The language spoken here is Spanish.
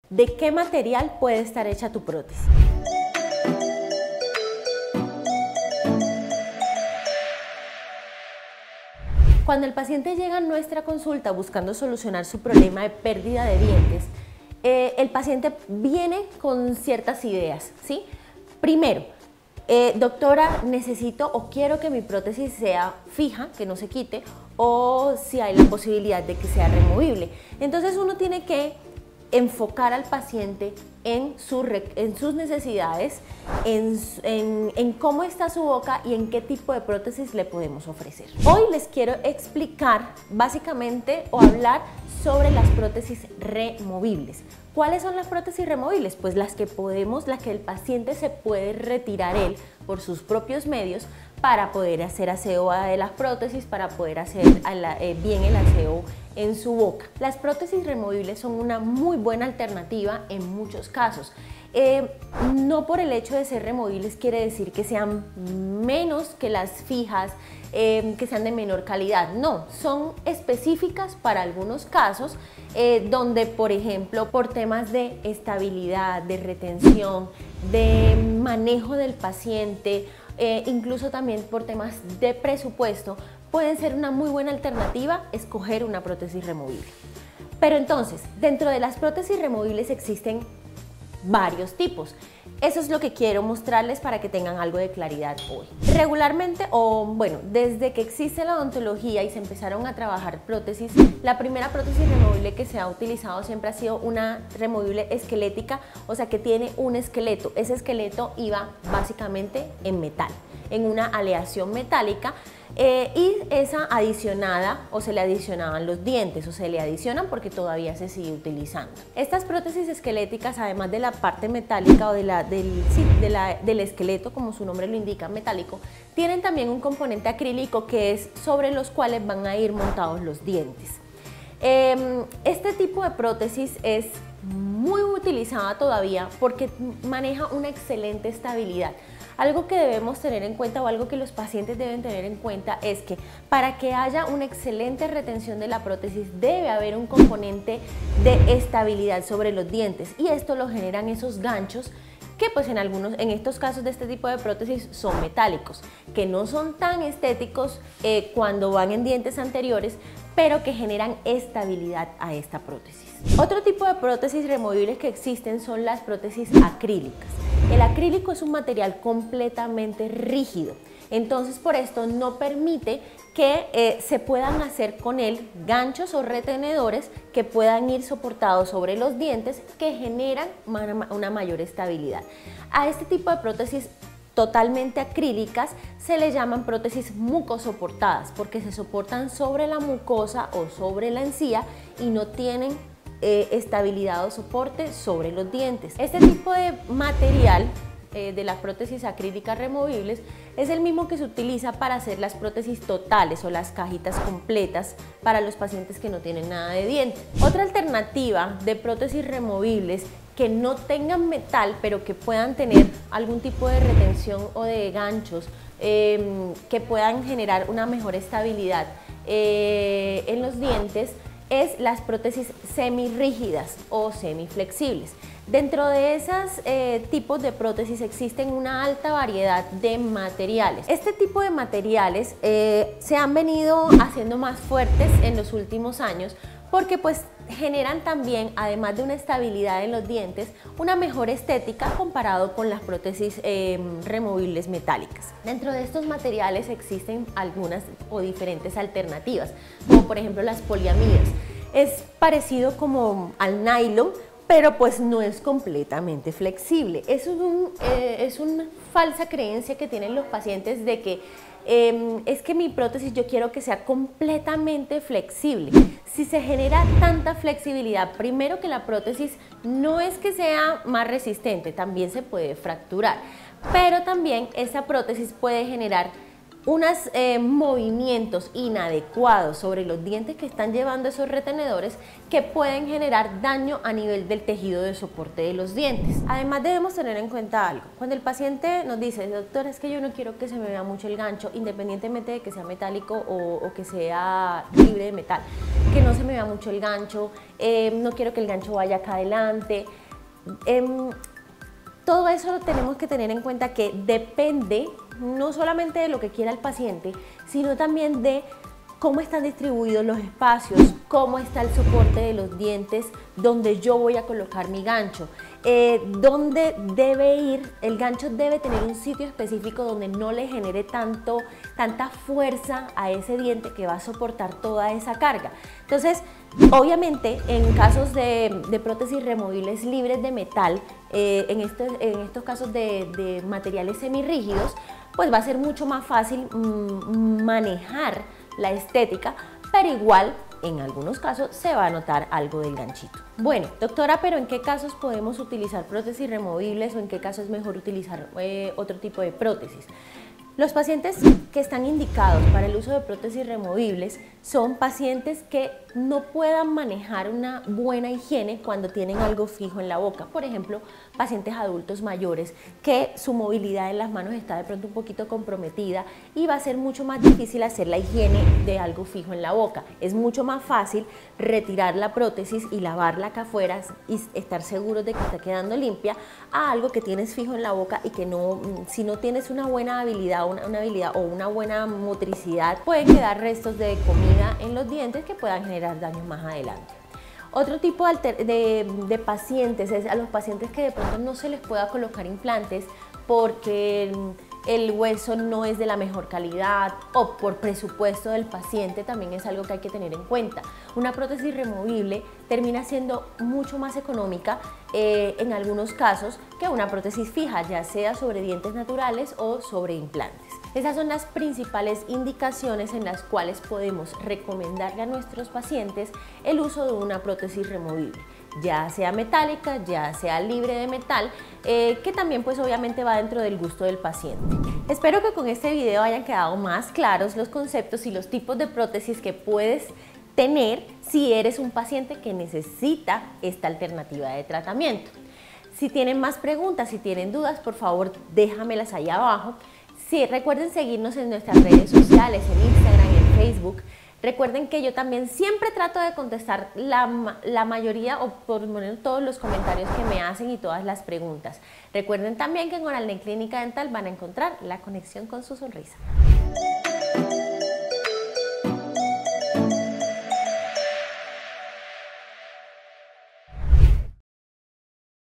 ¿De qué material puede estar hecha tu prótesis? Cuando el paciente llega a nuestra consulta buscando solucionar su problema de pérdida de dientes, el paciente viene con ciertas ideas, ¿sí? Primero, doctora, necesito o quiero que mi prótesis sea fija, que no se quite, o si hay la posibilidad de que sea removible. Entonces uno tiene que enfocar al paciente en sus necesidades, en cómo está su boca y en qué tipo de prótesis le podemos ofrecer. Hoy les quiero explicar básicamente o hablar sobre las prótesis removibles. ¿Cuáles son las prótesis removibles? Pues las que el paciente se puede retirar él por sus propios medios para poder hacer aseo de las prótesis, para poder hacer bien el aseo en su boca. Las prótesis removibles son una muy buena alternativa en muchos casos. No por el hecho de ser removibles quiere decir que sean menos que las fijas, que sean de menor calidad. No, son específicas para algunos casos donde, por ejemplo, por temas de estabilidad, de retención, de manejo del paciente, incluso también por temas de presupuesto, pueden ser una muy buena alternativa escoger una prótesis removible. Pero entonces, dentro de las prótesis removibles existen varios tipos. Eso es lo que quiero mostrarles para que tengan algo de claridad hoy. Regularmente, desde que existe la odontología y se empezaron a trabajar prótesis, la primera prótesis removible que se ha utilizado siempre ha sido una removible esquelética, o sea que tiene un esqueleto. Ese esqueleto iba básicamente en metal, en una aleación metálica, y esa adicionada, o se le adicionaban los dientes, o se le adicionan porque todavía se sigue utilizando. Estas prótesis esqueléticas, además de la parte metálica o del esqueleto, como su nombre lo indica, metálico, tienen también un componente acrílico que es sobre los cuales van a ir montados los dientes. Este tipo de prótesis es muy utilizada todavía porque maneja una excelente estabilidad. Algo que debemos tener en cuenta, o algo que los pacientes deben tener en cuenta, es que para que haya una excelente retención de la prótesis debe haber un componente de estabilidad sobre los dientes, y esto lo generan esos ganchos que pues en estos casos de este tipo de prótesis son metálicos, que no son tan estéticos cuando van en dientes anteriores, pero que generan estabilidad a esta prótesis. Otro tipo de prótesis removibles que existen son las prótesis acrílicas. El acrílico es un material completamente rígido, entonces por esto no permite que se puedan hacer con él ganchos o retenedores que puedan ir soportados sobre los dientes, que generan una mayor estabilidad. A este tipo de prótesis totalmente acrílicas se le llaman prótesis mucosoportadas, porque se soportan sobre la mucosa o sobre la encía y no tienen estabilidad o soporte sobre los dientes. Este tipo de material de las prótesis acrílicas removibles es el mismo que se utiliza para hacer las prótesis totales o las cajitas completas para los pacientes que no tienen nada de diente. Otra alternativa de prótesis removibles que no tengan metal, pero que puedan tener algún tipo de retención o de ganchos que puedan generar una mejor estabilidad en los dientes, es las prótesis semirrígidas o semiflexibles. Dentro de esos tipos de prótesis existen una alta variedad de materiales. Este tipo de materiales se han venido haciendo más fuertes en los últimos años porque pues generan también, además de una estabilidad en los dientes, una mejor estética comparado con las prótesis removibles metálicas. Dentro de estos materiales existen algunas o diferentes alternativas, como por ejemplo las poliamidas. Es parecido como al nylon, pero pues no es completamente flexible. Eso es una falsa creencia que tienen los pacientes de que es que mi prótesis yo quiero que sea completamente flexible. Si se genera tanta flexibilidad, primero que la prótesis no es que sea más resistente, también se puede fracturar, pero también esa prótesis puede generar unos movimientos inadecuados sobre los dientes que están llevando esos retenedores que pueden generar daño a nivel del tejido de soporte de los dientes. Además debemos tener en cuenta algo. Cuando el paciente nos dice, doctor, es que yo no quiero que se me vea mucho el gancho, independientemente de que sea metálico o que sea libre de metal, que no se me vea mucho el gancho, no quiero que el gancho vaya acá adelante. Todo eso lo tenemos que tener en cuenta que depende no solamente de lo que quiera el paciente, sino también de cómo están distribuidos los espacios, cómo está el soporte de los dientes, donde yo voy a colocar mi gancho, dónde debe ir, el gancho debe tener un sitio específico donde no le genere tanta fuerza a ese diente que va a soportar toda esa carga. Entonces, obviamente, en casos de prótesis removibles libres de metal, en estos casos de materiales semirrígidos, pues va a ser mucho más fácil manejar la estética, pero igual en algunos casos se va a notar algo del ganchito. Bueno, doctora, pero ¿en qué casos podemos utilizar prótesis removibles o en qué casos es mejor utilizar otro tipo de prótesis? Los pacientes que están indicados para el uso de prótesis removibles son pacientes que no puedan manejar una buena higiene cuando tienen algo fijo en la boca. Por ejemplo, pacientes adultos mayores que su movilidad en las manos está de pronto un poquito comprometida y va a ser mucho más difícil hacer la higiene de algo fijo en la boca. Es mucho más fácil retirar la prótesis y lavarla acá afuera y estar seguros de que está quedando limpia a algo que tienes fijo en la boca y que no, si no tienes una buena habilidad, una habilidad o una buena motricidad, pueden quedar restos de comida en los dientes que puedan generar daños más adelante. Otro tipo de pacientes es a los pacientes que de pronto no se les pueda colocar implantes porque el hueso no es de la mejor calidad o por presupuesto del paciente, también es algo que hay que tener en cuenta. Una prótesis removible termina siendo mucho más económica en algunos casos que una prótesis fija, ya sea sobre dientes naturales o sobre implantes. Esas son las principales indicaciones en las cuales podemos recomendarle a nuestros pacientes el uso de una prótesis removible, ya sea metálica, ya sea libre de metal, que también pues obviamente va dentro del gusto del paciente. Espero que con este video hayan quedado más claros los conceptos y los tipos de prótesis que puedes tener si eres un paciente que necesita esta alternativa de tratamiento. Si tienen más preguntas, si tienen dudas, por favor déjamelas ahí abajo. Sí, recuerden seguirnos en nuestras redes sociales, en Instagram, en Facebook. Recuerden que yo también siempre trato de contestar la mayoría o por lo menos todos los comentarios que me hacen y todas las preguntas. Recuerden también que en Oralnet Clínica Dental van a encontrar la conexión con su sonrisa.